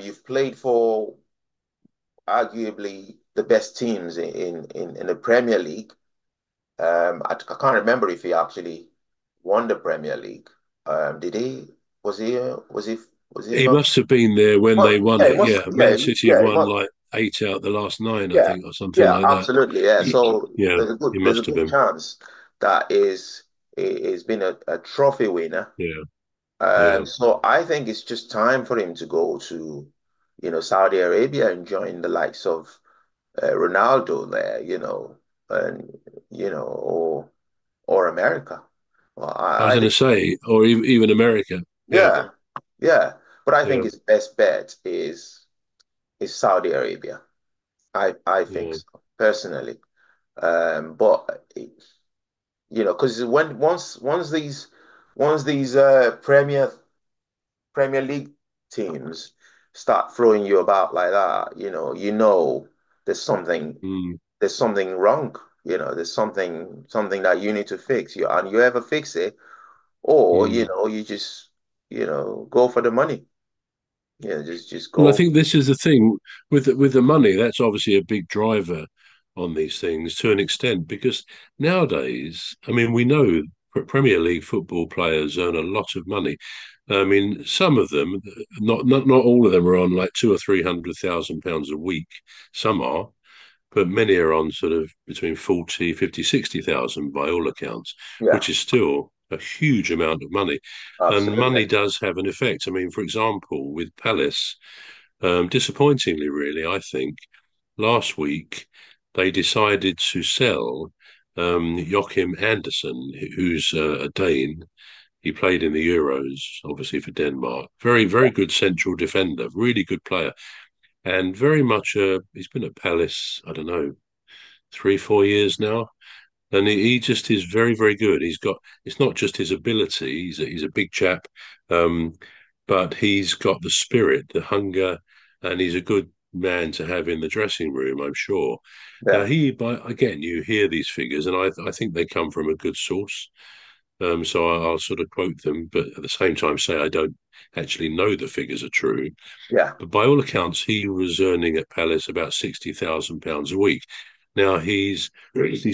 you've played for arguably the best teams in the Premier League. I can't remember if he actually won the Premier League. Did he? Was he? Was he He ever? must have been there when Well, they won yeah, it it. must. Yeah, Yeah, Man City have yeah, it won must. like 8 out the last nine, I Yeah, think, or something yeah, like that. absolutely. Yeah. So Yeah, he there's a must have good been. chance that is been a trophy winner. Yeah, yeah. So I think it's just time for him to go to, Saudi Arabia and join the likes of Ronaldo there, and or America. Well, I was I going to think, say, or even America. Yeah, yeah, yeah. But I think yeah, his best bet is Saudi Arabia. I think yeah. so, personally. But because once these Premier League teams start throwing you about like that, there's something Mm, there's something wrong. There's something that you need to fix. You ever fix it, or mm. you just go for the money. Just Well, I go. think this is the thing with the money. That's obviously a big driver on these things to an extent because nowadays, I mean, we know Premier League football players earn a lot of money. I mean, some of them, not all of them, are on like 200,000 or 300,000 pounds a week. Some are, but many are on sort of between 40, 50, 60,000 by all accounts, Yeah, which is still a huge amount of money. And absolutely. money does have an effect. I mean, for example, with Palace, disappointingly, really, I think, last week they decided to sell Joachim Andersen, who's a Dane. He played in the Euros, obviously for Denmark. Very, very good central defender, really good player, and very much. He's been at Palace, I don't know, 3, 4 years now, and he just is very, very good. He's got. It's not just his ability. He's a big chap, um, but he's got the spirit, the hunger, and he's a good man to have in the dressing room, I'm sure. Now, Yeah, again, you hear these figures, and I think they come from a good source. So I'll sort of quote them, but at the same time say I don't actually know the figures are true. yeah, But by all accounts, he was earning at Palace about £60,000 a week. Now he's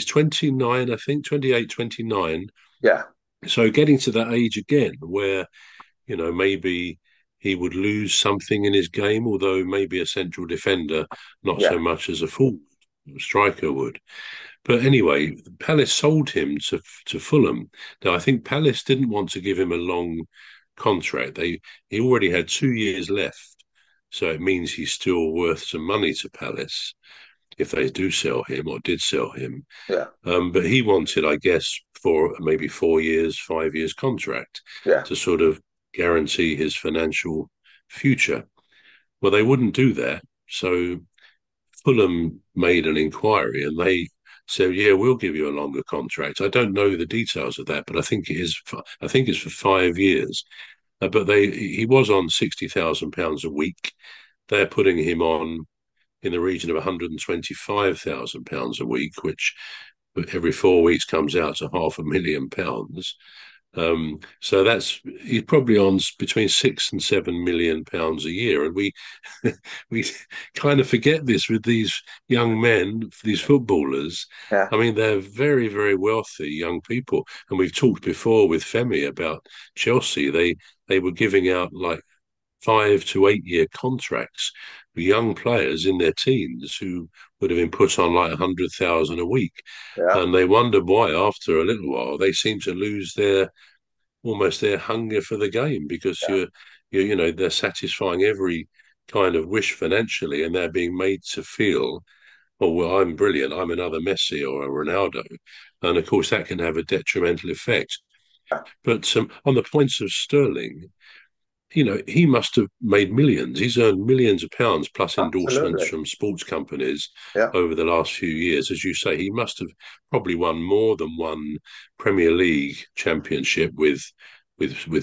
29, I think, 28, 29. yeah, So getting to that age again where maybe he would lose something in his game, although maybe a central defender, not yeah, so much as a full striker would. But anyway, Palace sold him to Fulham. Now I think Palace didn't want to give him a long contract. He already had 2 years left, so it means he's still worth some money to Palace if they do sell him or did sell him. yeah, But he wanted, I guess, for maybe 4 years, 5 years contract yeah, to sort of guarantee his financial future. Well, they wouldn't do that. So Fulham made an inquiry and they said, "Yeah, we'll give you a longer contract." I don't know the details of that, but I think it is. I think it's for 5 years. But he was on £60,000 a week. They're putting him on in the region of £125,000 a week, which every 4 weeks comes out to £500,000. So he's probably on between £6 and £7 million a year, and we kind of forget this with these young men, these footballers. yeah, I mean, they're very, very wealthy young people, and we've talked before with Femi about Chelsea. They were giving out like 5 to 8 year contracts for young players in their teens who would have been put on like 100,000 a week, yeah, and they wonder why after a little while they seem to lose their almost their hunger for the game because yeah, they're satisfying every kind of wish financially, and they're being made to feel, oh well, I'm brilliant, I'm another Messi or a Ronaldo, and of course that can have a detrimental effect. yeah. But on the points of Sterling, he must have made millions. He's earned millions of pounds plus endorsements Absolutely. from sports companies Yeah, over the last few years. As you say, he must have probably won more than one Premier League championship with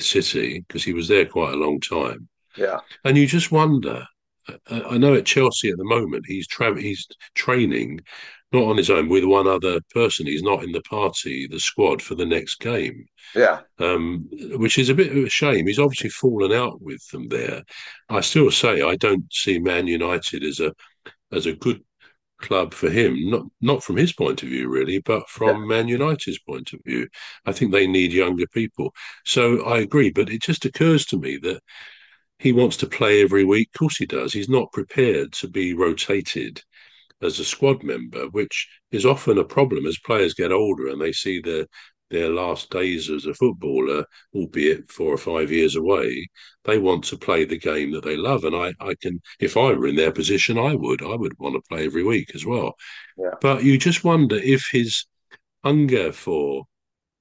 City because he was there quite a long time. yeah, And you just wonder. I know at Chelsea at the moment he's training not on his own with one other person. He's not in the party, the squad for the next game, Yeah, which is a bit of a shame. He's obviously fallen out with them there. I still say I don't see Man United as a good club for him, not from his point of view really, but yeah, from Man United's point of view. I think they need younger people. So I agree, but it just occurs to me that he wants to play every week. Of course he does. He's not prepared to be rotated as a squad member, which is often a problem as players get older and they see their last days as a footballer, albeit 4 or 5 years away. They want to play the game that they love, and I can, if I were in their position, I would want to play every week as well. yeah, But you just wonder if his hunger for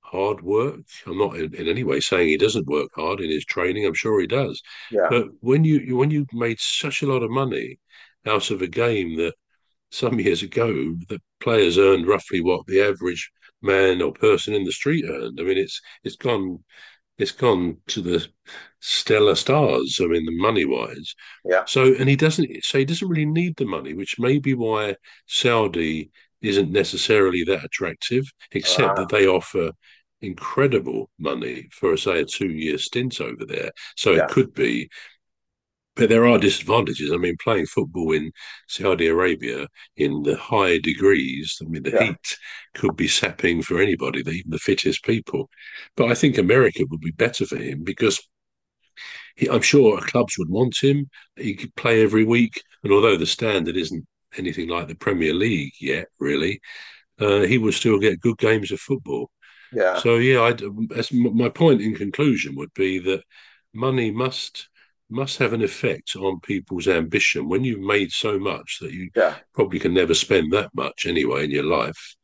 hard work. I'm not in any way saying he doesn't work hard in his training. I'm sure he does. yeah, But when you made such a lot of money out of a game that some years ago, the players earned roughly what the average man or person in the street earned. I mean, it's gone to the stellar stars. I mean, the money wise. yeah. So, he doesn't really need the money, which may be why Saudi isn't necessarily that attractive, except Uh, that they offer incredible money for, say, a 2 year stint over there. So it yeah, could be, but there are disadvantages. I mean, playing football in Saudi Arabia in the high degrees, I mean, the yeah, heat could be sapping for anybody, even the fittest people. But I think America would be better for him because I'm sure clubs would want him. He could play every week. And although the standard isn't anything like the Premier League yet, really, he will still get good games of football. yeah, So yeah, as my point in conclusion would be that money must have an effect on people's ambition. When you've made so much that you yeah, probably can never spend that much anyway in your life,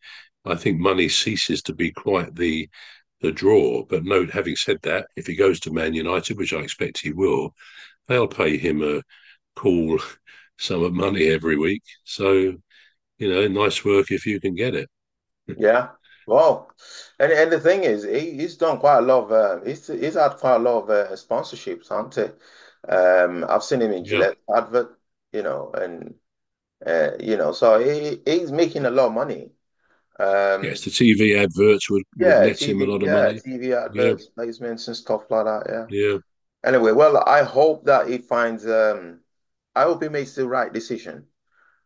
I think money ceases to be quite the draw. But note, having said that, if he goes to Man United, which I expect he will, they'll pay him a cool sum of money every week. So nice work if you can get it. yeah. Well, and the thing is, he's done quite a lot of he's had quite a lot of sponsorships, haven't he? I've seen him in Yeah. Gillette advert, and so he's making a lot of money. Yes, Um, the TV adverts would net him a lot of Yeah, money. TV Yeah, adverts, placements, and stuff like that. Yeah. yeah, Anyway, well, I hope that he finds. I hope he makes the right decision.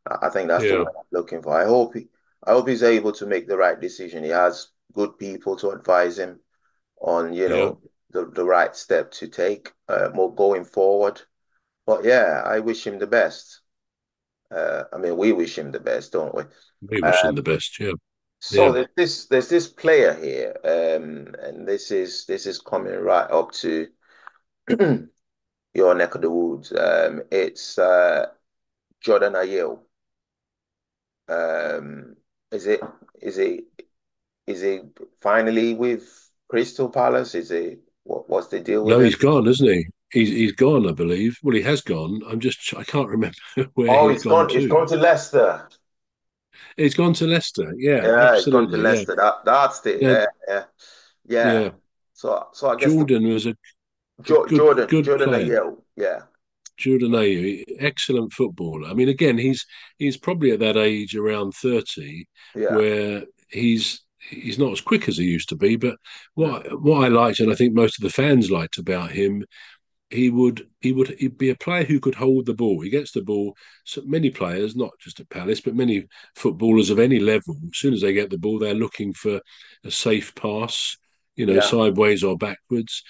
I think that's the yeah, word I'm looking for. I hope he's able to make the right decision. He has good people to advise him on, yeah. the right step to take, more going forward. But yeah, I wish him the best. I mean, we wish him the best, don't we? We wish him Um, the best. Yeah, so yeah, there's this player here, and this is coming right up to your neck of the woods. It's Jordan Ayew. Um, is it is it is he finally with Crystal Palace? Is he what's the deal with no, him? he's gone, isn't he? He's gone, I believe. Well, he has gone. I can't remember where Oh, he's he's gone gone. He's to. gone to Leicester. He's gone to Leicester. Yeah, Yeah, he's gone to absolutely. Yeah, Leicester. That's it. yeah, Yeah, yeah, yeah. yeah. So I guess Jordan was a good Jordan player. Ayew. Yeah, Jordan Ayew, excellent footballer. I mean, again, he's probably at that age around 30 yeah, where he's not as quick as he used to be. But mm, what I liked, and I think most of the fans liked about him, he'd be a player who could hold the ball. He gets the ball. So many players, not just at Palace, but many footballers of any level, as soon as they get the ball, they're looking for a safe pass, yeah. sideways or backwards.